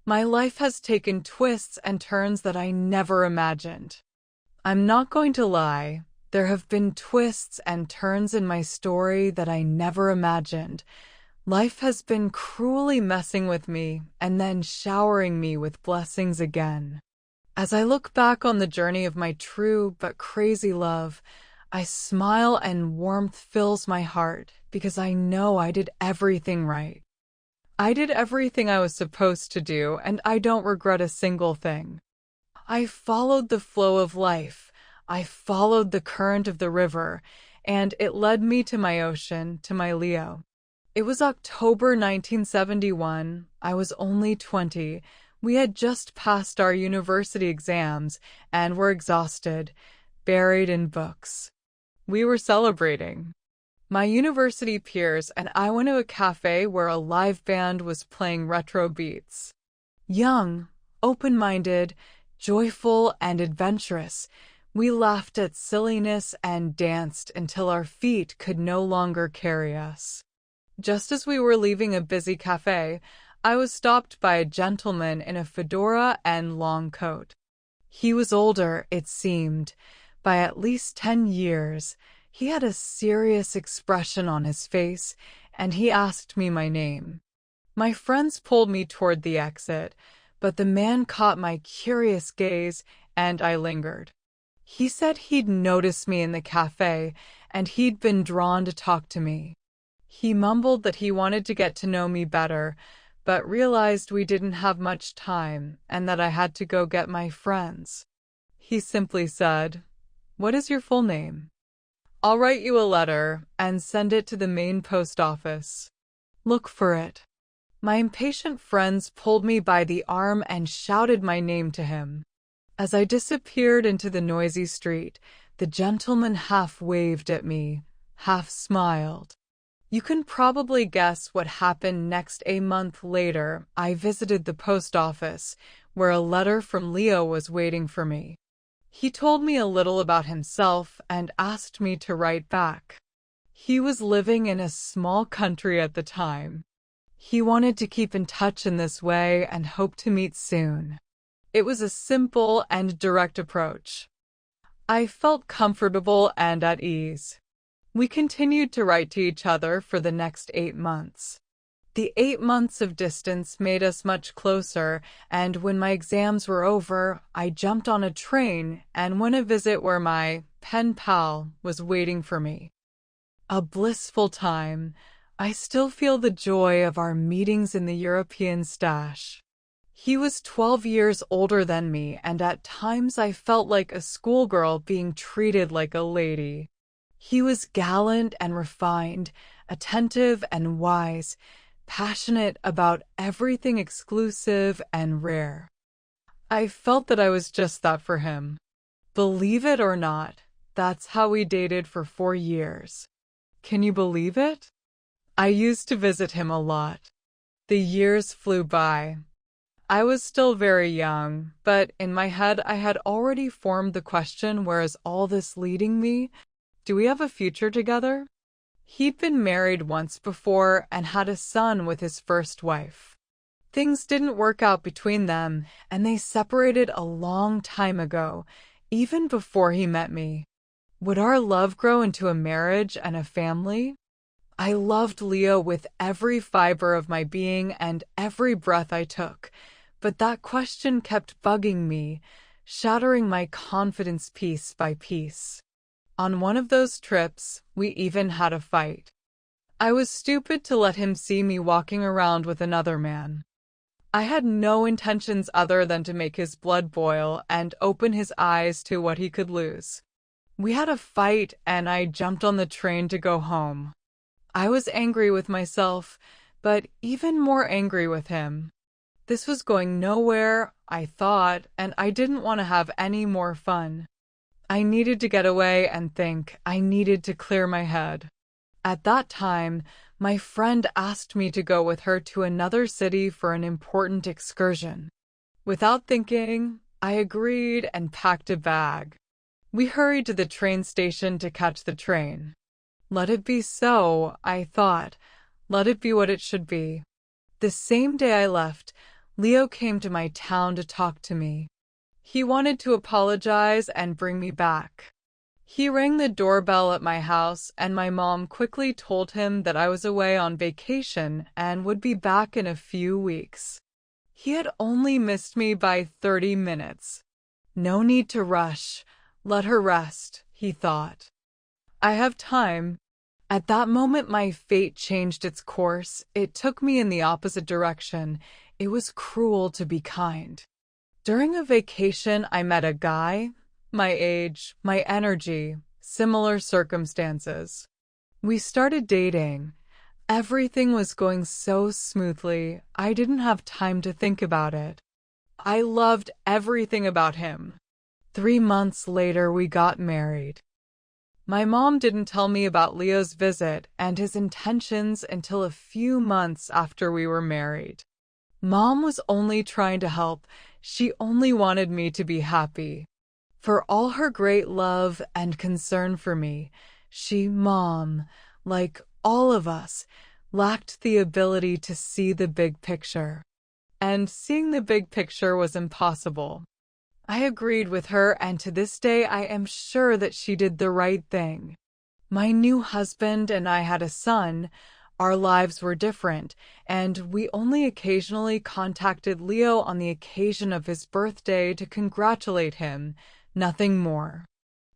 My life has taken twists and turns that I never imagined. I'm not going to lie, there have been twists and turns in my story that I never imagined. Life has been cruelly messing with me and then showering me with blessings again. As I look back on the journey of my true but crazy love, I smile and warmth fills my heart because I know I did everything right. I did everything I was supposed to do, and I don't regret a single thing. I followed the flow of life. I followed the current of the river, and it led me to my ocean, to my Leo. It was October 1971. I was only 20. We had just passed our university exams and were exhausted, buried in books. We were celebrating. My university peers and I went to a cafe where a live band was playing retro beats. Young, open-minded, joyful, and adventurous, we laughed at silliness and danced until our feet could no longer carry us. Just as we were leaving a busy cafe, I was stopped by a gentleman in a fedora and long coat. He was older, it seemed, by at least 10 years. He had a serious expression on his face, and he asked me my name. My friends pulled me toward the exit, but the man caught my curious gaze, and I lingered. He said he'd noticed me in the cafe, and he'd been drawn to talk to me. He mumbled that he wanted to get to know me better, but realized we didn't have much time and that I had to go get my friends. He simply said, "What is your full name? I'll write you a letter and send it to the main post office. Look for it." My impatient friends pulled me by the arm and shouted my name to him. As I disappeared into the noisy street, the gentleman half waved at me, half smiled. You can probably guess what happened next. A month later, I visited the post office, where a letter from Leo was waiting for me. He told me a little about himself and asked me to write back. He was living in a small country at the time. He wanted to keep in touch in this way and hoped to meet soon. It was a simple and direct approach. I felt comfortable and at ease. We continued to write to each other for the next 8 months. The 8 months of distance made us much closer, and when my exams were over, I jumped on a train and went to visit where my pen pal was waiting for me. A blissful time. I still feel the joy of our meetings in the European stash. He was 12 years older than me, and at times I felt like a schoolgirl being treated like a lady. He was gallant and refined, attentive and wise, passionate about everything exclusive and rare. I felt that I was just that for him. Believe it or not, that's how we dated for 4 years. Can you believe it? I used to visit him a lot. The years flew by. I was still very young, but in my head I had already formed the question, where is all this leading me? Do we have a future together? He'd been married once before and had a son with his first wife. Things didn't work out between them, and they separated a long time ago, even before he met me. Would our love grow into a marriage and a family? I loved Leo with every fiber of my being and every breath I took, but that question kept bugging me, shattering my confidence piece by piece. On one of those trips, we even had a fight. I was stupid to let him see me walking around with another man. I had no intentions other than to make his blood boil and open his eyes to what he could lose. We had a fight, and I jumped on the train to go home. I was angry with myself, but even more angry with him. This was going nowhere, I thought, and I didn't want to have any more fun. I needed to get away and think. I needed to clear my head. At that time, my friend asked me to go with her to another city for an important excursion. Without thinking, I agreed and packed a bag. We hurried to the train station to catch the train. Let it be so, I thought. Let it be what it should be. The same day I left, Leo came to my town to talk to me. He wanted to apologize and bring me back. He rang the doorbell at my house, and my mom quickly told him that I was away on vacation and would be back in a few weeks. He had only missed me by 30 minutes. No need to rush. Let her rest, he thought. I have time. At that moment, my fate changed its course. It took me in the opposite direction. It was cruel to be kind. During a vacation, I met a guy. My age, my energy, similar circumstances. We started dating. Everything was going so smoothly, I didn't have time to think about it. I loved everything about him. 3 months later, we got married. My mom didn't tell me about Leo's visit and his intentions until a few months after we were married. Mom was only trying to help. She only wanted me to be happy. For all her great love and concern for me, Mom, like all of us, lacked the ability to see the big picture. And seeing the big picture was impossible. I agreed with her, and to this day I am sure that she did the right thing. My new husband and I had a son. Our lives were different, and we only occasionally contacted Leo on the occasion of his birthday to congratulate him, nothing more.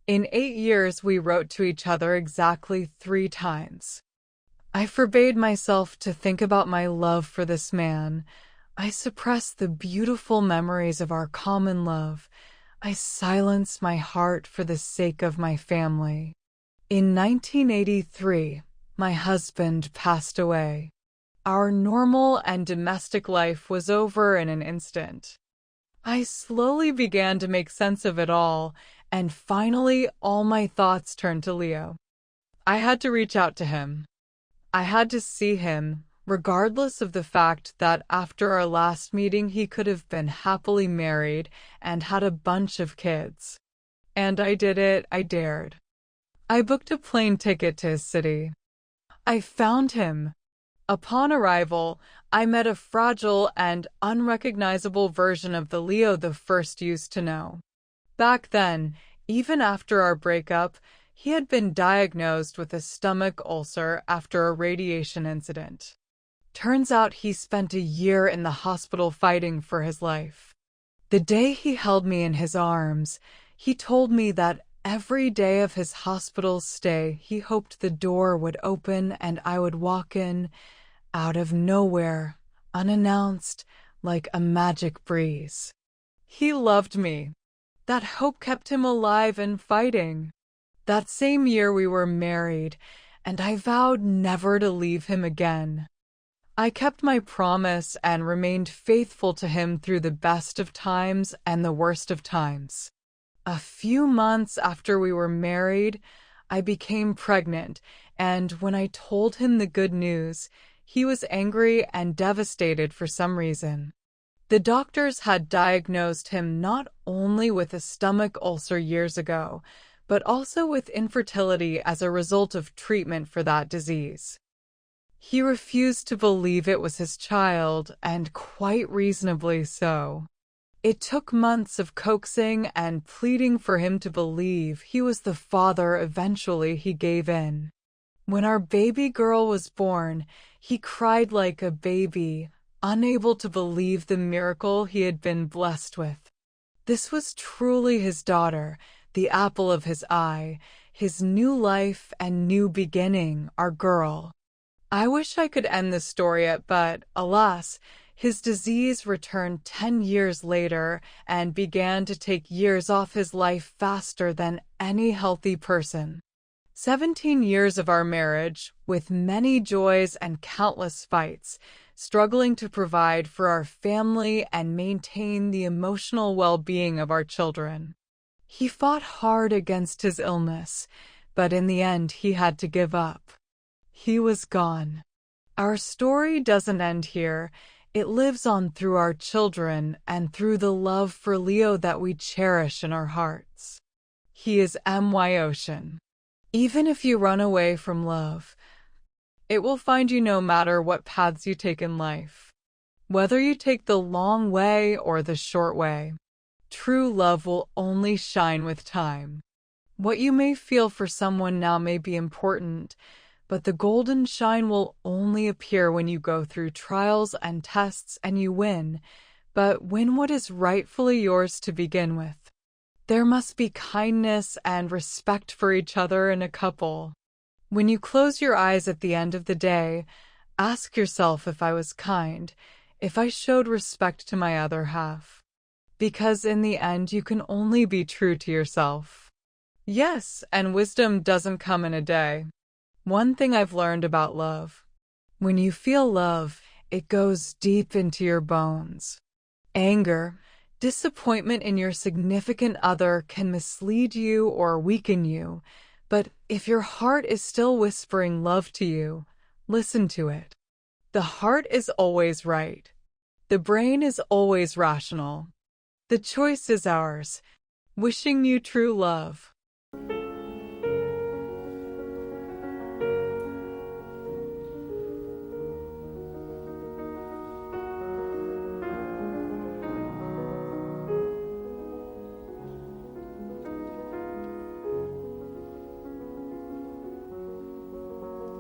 In 8 years, we wrote to each other exactly 3 times. I forbade myself to think about my love for this man. I suppressed the beautiful memories of our common love. I silenced my heart for the sake of my family. In 1983, my husband passed away. Our normal and domestic life was over in an instant. I slowly began to make sense of it all, and finally all my thoughts turned to Leo. I had to reach out to him. I had to see him, regardless of the fact that after our last meeting he could have been happily married and had a bunch of kids. And I did it, I dared. I booked a plane ticket to his city. I found him. Upon arrival, I met a fragile and unrecognizable version of the Leo the first used to know. Back then, even after our breakup, he had been diagnosed with a stomach ulcer after a radiation incident. Turns out he spent a year in the hospital fighting for his life. The day he held me in his arms, he told me that every day of his hospital stay, he hoped the door would open and I would walk in, out of nowhere, unannounced, like a magic breeze. He loved me. That hope kept him alive and fighting. That same year we were married, and I vowed never to leave him again. I kept my promise and remained faithful to him through the best of times and the worst of times. A few months after we were married, I became pregnant, and when I told him the good news, he was angry and devastated for some reason. The doctors had diagnosed him not only with a stomach ulcer years ago, but also with infertility as a result of treatment for that disease. He refused to believe it was his child, and quite reasonably so. It took months of coaxing and pleading for him to believe he was the father. Eventually, he gave in. When our baby girl was born, he cried like a baby, unable to believe the miracle he had been blessed with. This was truly his daughter, the apple of his eye, his new life and new beginning, our girl. I wish I could end this story, but alas, his disease returned 10 years later and began to take years off his life faster than any healthy person. 17 years of our marriage, with many joys and countless fights, struggling to provide for our family and maintain the emotional well-being of our children. He fought hard against his illness, but in the end he had to give up. He was gone. Our story doesn't end here. It lives on through our children and through the love for Leo that we cherish in our hearts. He is My Ocean. Even if you run away from love, it will find you no matter what paths you take in life. Whether you take the long way or the short way, true love will only shine with time. What you may feel for someone now may be important, but the golden shine will only appear when you go through trials and tests and you win, but win what is rightfully yours to begin with. There must be kindness and respect for each other in a couple. When you close your eyes at the end of the day, ask yourself if I was kind, if I showed respect to my other half. Because in the end, you can only be true to yourself. Yes, and wisdom doesn't come in a day. One thing I've learned about love: when you feel love, it goes deep into your bones. Anger, disappointment in your significant other can mislead you or weaken you, but if your heart is still whispering love to you, listen to it. The heart is always right. The brain is always rational. The choice is ours. Wishing you true love.